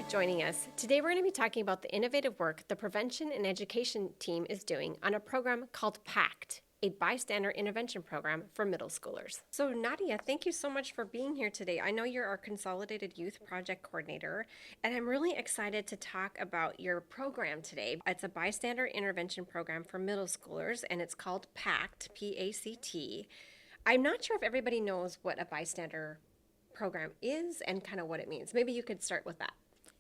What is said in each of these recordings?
joining us. Today we're going to be talking about the innovative work the Prevention and Education team is doing on a program called PACT, a bystander intervention program for middle schoolers. So Nadia, thank you so much for being here today. I know you're our Consolidated Youth Project Coordinator, and I'm really excited to talk about your program today. It's a bystander intervention program for middle schoolers, and it's called PACT, P-A-C-T. I'm not sure if everybody knows what a bystander program is and kind of what it means. Maybe you could start with that.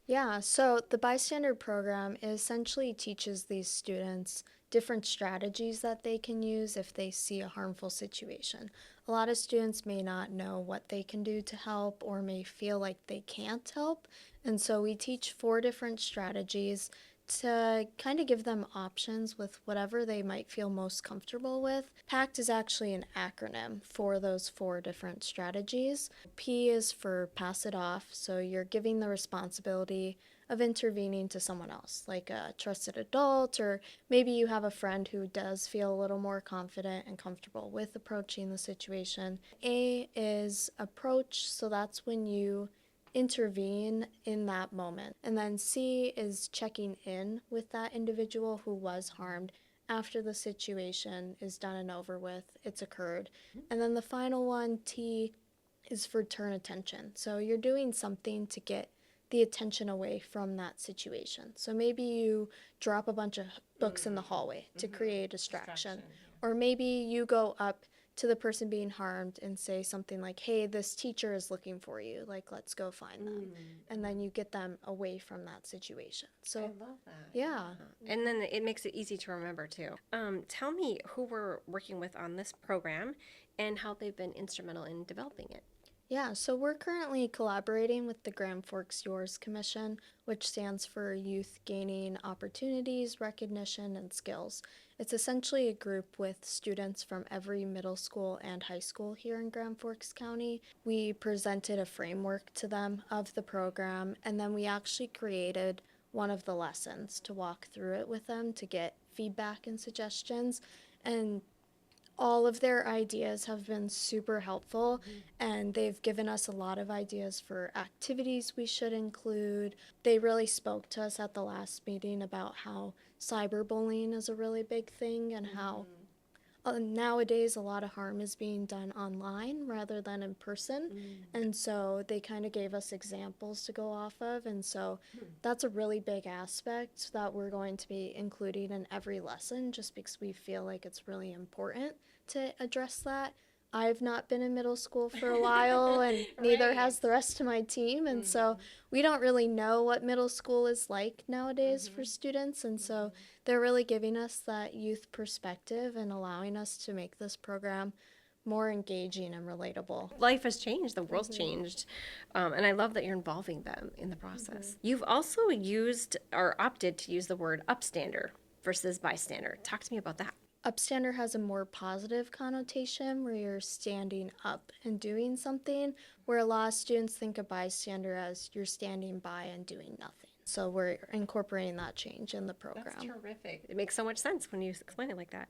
Yeah, so the bystander program essentially teaches these students different strategies that they can use if they see a harmful situation. A lot of students may not know what they can do to help or may feel like they can't help. And so we teach 4 different strategies to kind of give them options with whatever they might feel most comfortable with. PACT is actually an acronym for those 4 different strategies. P is for pass it off, so you're giving the responsibility of intervening to someone else, like a trusted adult, or maybe you have a friend who does feel a little more confident and comfortable with approaching the situation. A is approach, so that's when you intervene in that moment. And then C is checking in with that individual who was harmed after the situation is done and over with, it's occurred. And then the final one, T, is for turn attention. So you're doing something to get the attention away from that situation. So maybe you drop a bunch of books in the hallway to create a distraction. Or maybe you go up to the person being harmed and say something like, hey, this teacher is looking for you, like, let's go find them. And then you get them away from that situation. So I love that. yeah. And then it makes it easy to remember too. Tell me who we're working with on this program and how they've been instrumental in developing it. Yeah, so we're currently collaborating with the Grand Forks Yours Commission, which stands for Youth Gaining Opportunities, Recognition, and Skills. It's essentially a group with students from every middle school and high school here in Grand Forks County. We presented a framework to them of the program, and then we actually created one of the lessons to walk through it with them to get feedback and suggestions. And all of their ideas have been super helpful, and they've given us a lot of ideas for activities we should include. They really spoke to us at the last meeting about how cyberbullying is a really big thing and how nowadays a lot of harm is being done online rather than in person. And so they kind of gave us examples to go off of, and so that's a really big aspect that we're going to be including in every lesson just because we feel like it's really important to address that. I've not been in middle school for a while, and neither has the rest of my team, and so we don't really know what middle school is like nowadays for students, and so they're really giving us that youth perspective and allowing us to make this program more engaging and relatable. Life has changed, the world's changed, and I love that you're involving them in the process. You've also used or opted to use the word upstander versus bystander. Talk to me about that. Upstander has a more positive connotation where you're standing up and doing something, where a lot of students think of bystander as you're standing by and doing nothing. So we're incorporating that change in the program. That's terrific. It makes so much sense when you explain it like that.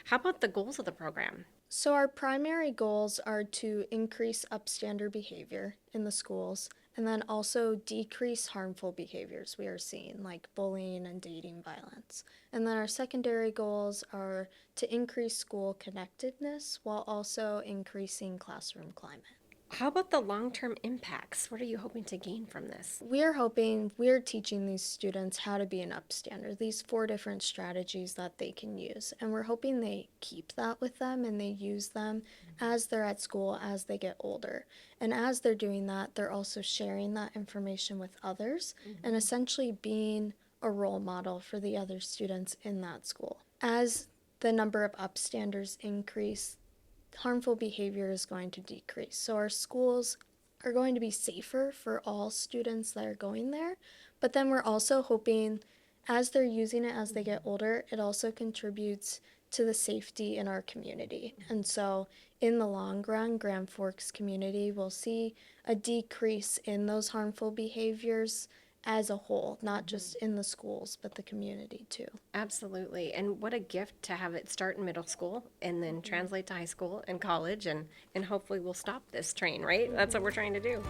How about the goals of the program? So our primary goals are to increase upstander behavior in the schools and then also decrease harmful behaviors we are seeing, like bullying and dating violence. And then our secondary goals are to increase school connectedness while also increasing classroom climate. How about the long-term impacts? What are you hoping to gain from this? We're teaching these students how to be an upstander, these 4 different strategies that they can use. And we're hoping they keep that with them and they use them as they're at school, as they get older. And as they're doing that, they're also sharing that information with others and essentially being a role model for the other students in that school. As the number of upstanders increase, harmful behavior is going to decrease. So our schools are going to be safer for all students that are going there. But then we're also hoping as they're using it as they get older, it also contributes to the safety in our community. And so in the long run, Grand Forks community will see a decrease in those harmful behaviors as a whole, not just in the schools, but the community too. Absolutely. And what a gift to have it start in middle school and then translate to high school and college, and hopefully we'll stop this train, right? That's what we're trying to do.